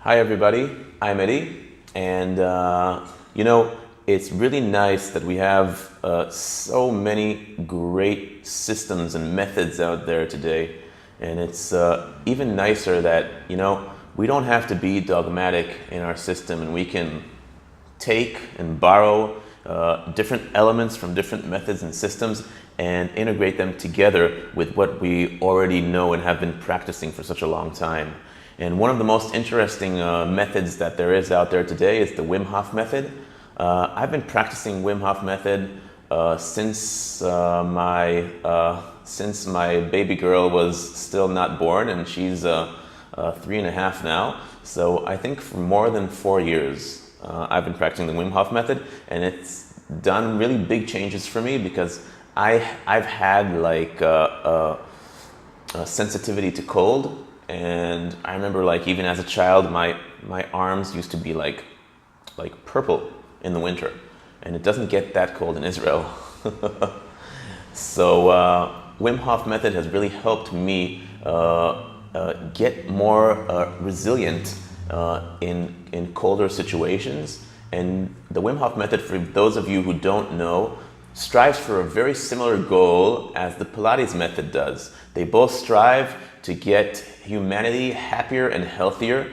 Hi everybody, I'm Eddie, and it's really nice that we have so many great systems and methods out there today, and it's even nicer that we don't have to be dogmatic in our system, and we can take and borrow different elements from different methods and systems and integrate them together with what we already know and have been practicing for such a long time. And one of the most interesting methods that there is out there today is the Wim Hof method. I've been practicing Wim Hof method since my baby girl was still not born, and she's 3.5 now. So I think for more than 4 years I've been practicing the Wim Hof method, and it's done really big changes for me because I've had like a sensitivity to cold. And I remember, like, even as a child, my arms used to be like purple in the winter, and it doesn't get that cold in Israel. So Wim Hof method has really helped me get more resilient in colder situations. And the Wim Hof method, for those of you who don't know, strives for a very similar goal as the Pilates method does. They both strive to get humanity happier and healthier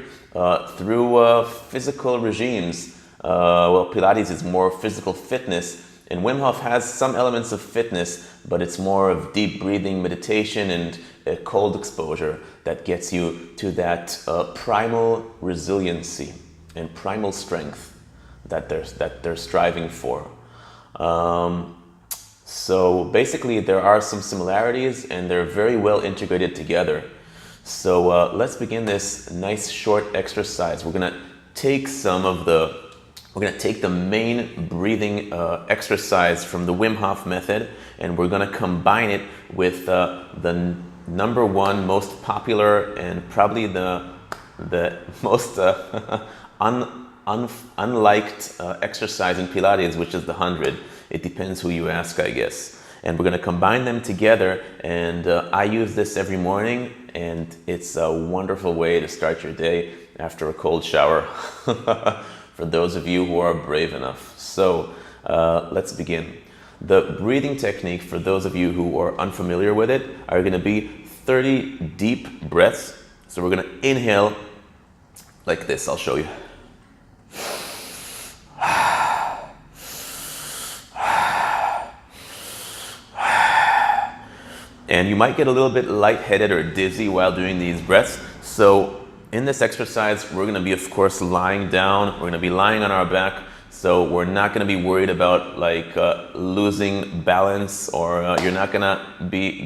through physical regimes. Pilates is more physical fitness, and Wim Hof has some elements of fitness, but it's more of deep breathing, meditation, and cold exposure that gets you to that primal resiliency and primal strength that they're striving for. So basically there are some similarities, and they're very well integrated together. So let's begin this nice short exercise. We're gonna take the main breathing exercise from the Wim Hof method, and we're gonna combine it with the number one most popular and probably the most unliked exercise in Pilates, which is the 100. It depends who you ask, I guess. And we're going to combine them together, and I use this every morning, and it's a wonderful way to start your day after a cold shower for those of you who are brave enough. So let's begin. The breathing technique, for those of you who are unfamiliar with it, are going to be 30 deep breaths. So we're going to inhale like this. I'll show you. And you might get a little bit lightheaded or dizzy while doing these breaths. So in this exercise, we're going to be, of course, lying down. We're going to be lying on our back. So we're not going to be worried about losing balance, or you're not going to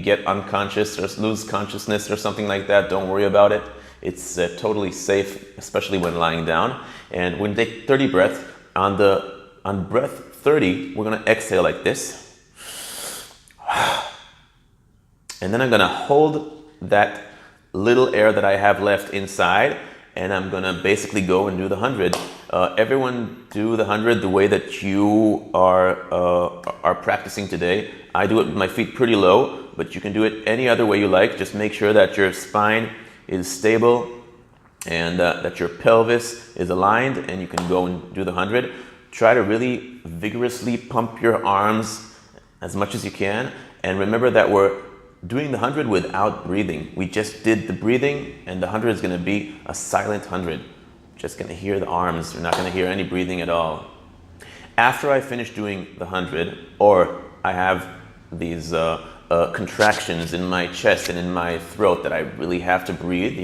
get unconscious or lose consciousness or something like that. Don't worry about it. It's totally safe, especially when lying down. And we're going to take 30 breaths. On breath 30, we're going to exhale like this. And then I'm going to hold that little air that I have left inside, and I'm going to basically go and do the 100. Everyone do the 100 the way that you are practicing today. I do it with my feet pretty low, but you can do it any other way you like. Just make sure that your spine is stable and that your pelvis is aligned, and you can go and do the 100. Try to really vigorously pump your arms as much as you can, and remember that we're doing the 100 without breathing. We just did the breathing, and the 100 is going to be a silent 100. Just going to hear the arms. You're not going to hear any breathing at all. After I finish doing the 100, or I have these contractions in my chest and in my throat that I really have to breathe,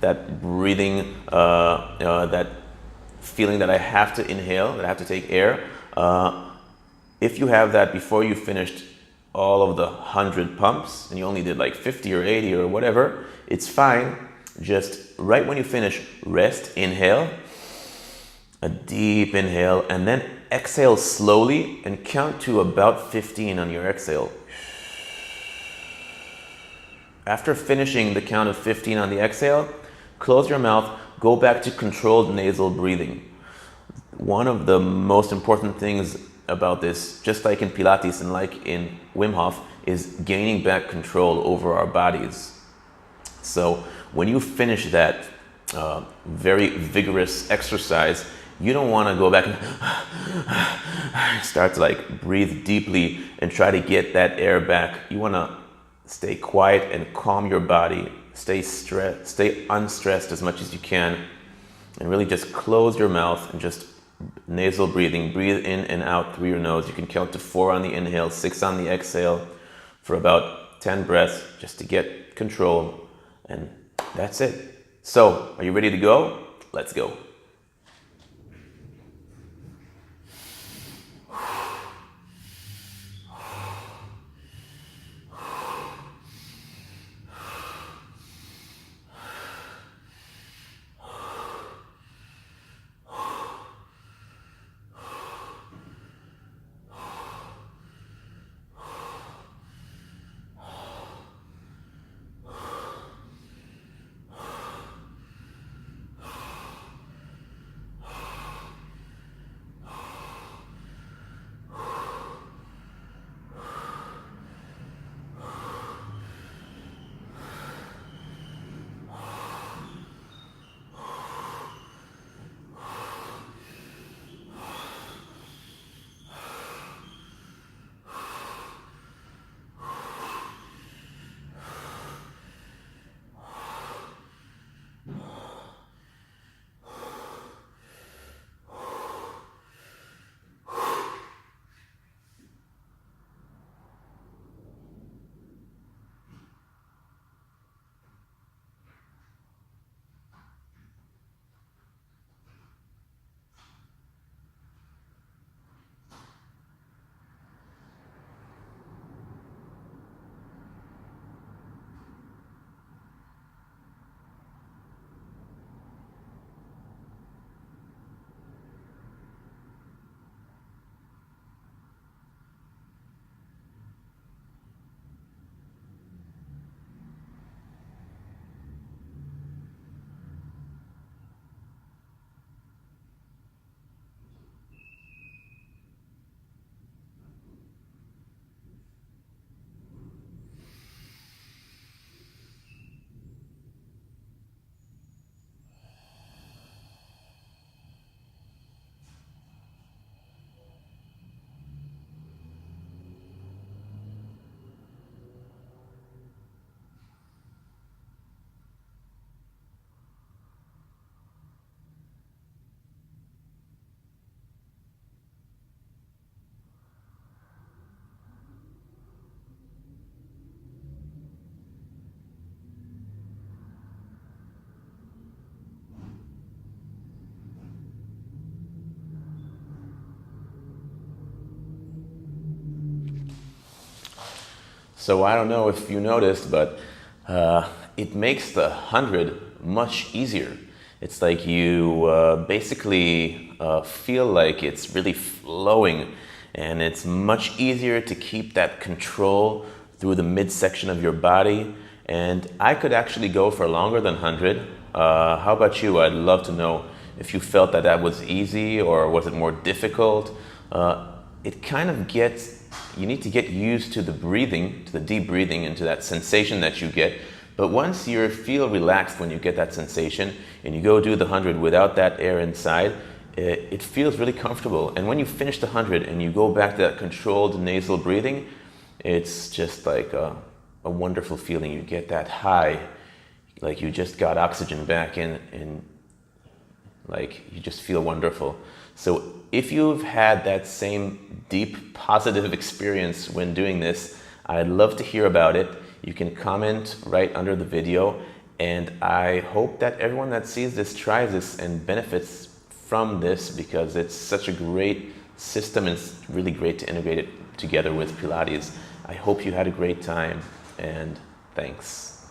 that breathing, that feeling that I have to inhale, that I have to take air. If you have that before you finished all of the 100 pumps, and you only did like 50 or 80 or whatever, it's fine. Just right when you finish, rest, inhale, a deep inhale, and then exhale slowly and count to about 15 on your exhale. After finishing the count of 15 on the exhale, close your mouth, go back to controlled nasal breathing. One of the most important things about this, just like in Pilates and like in Wim Hof, is gaining back control over our bodies. So when you finish that, very vigorous exercise, you don't want to go back and start to like breathe deeply and try to get that air back. You want to stay quiet and calm your body. Stay unstressed as much as you can, and really just close your mouth and just nasal breathing. Breathe in and out through your nose. You can count to 4 on the inhale, 6 on the exhale for about 10 breaths just to get control, and that's it. So, are you ready to go? Let's go. So I don't know if you noticed, but it makes the 100 much easier. It's like you basically feel like it's really flowing, and it's much easier to keep that control through the midsection of your body. And I could actually go for longer than 100. How about you? I'd love to know if you felt that that was easy, or was it more difficult? It kind of gets, you need to get used to the breathing, to the deep breathing, and to that sensation that you get. But once you feel relaxed when you get that sensation and you go do the 100 without that air inside, it feels really comfortable. And when you finish the 100 and you go back to that controlled nasal breathing, it's just like a wonderful feeling. You get that high, like you just got oxygen back in, and like you just feel wonderful. So if you've had that same deep positive experience when doing this, I'd love to hear about it. You can comment right under the video, and I hope that everyone that sees this tries this and benefits from this, because it's such a great system and it's really great to integrate it together with Pilates. I hope you had a great time, and thanks.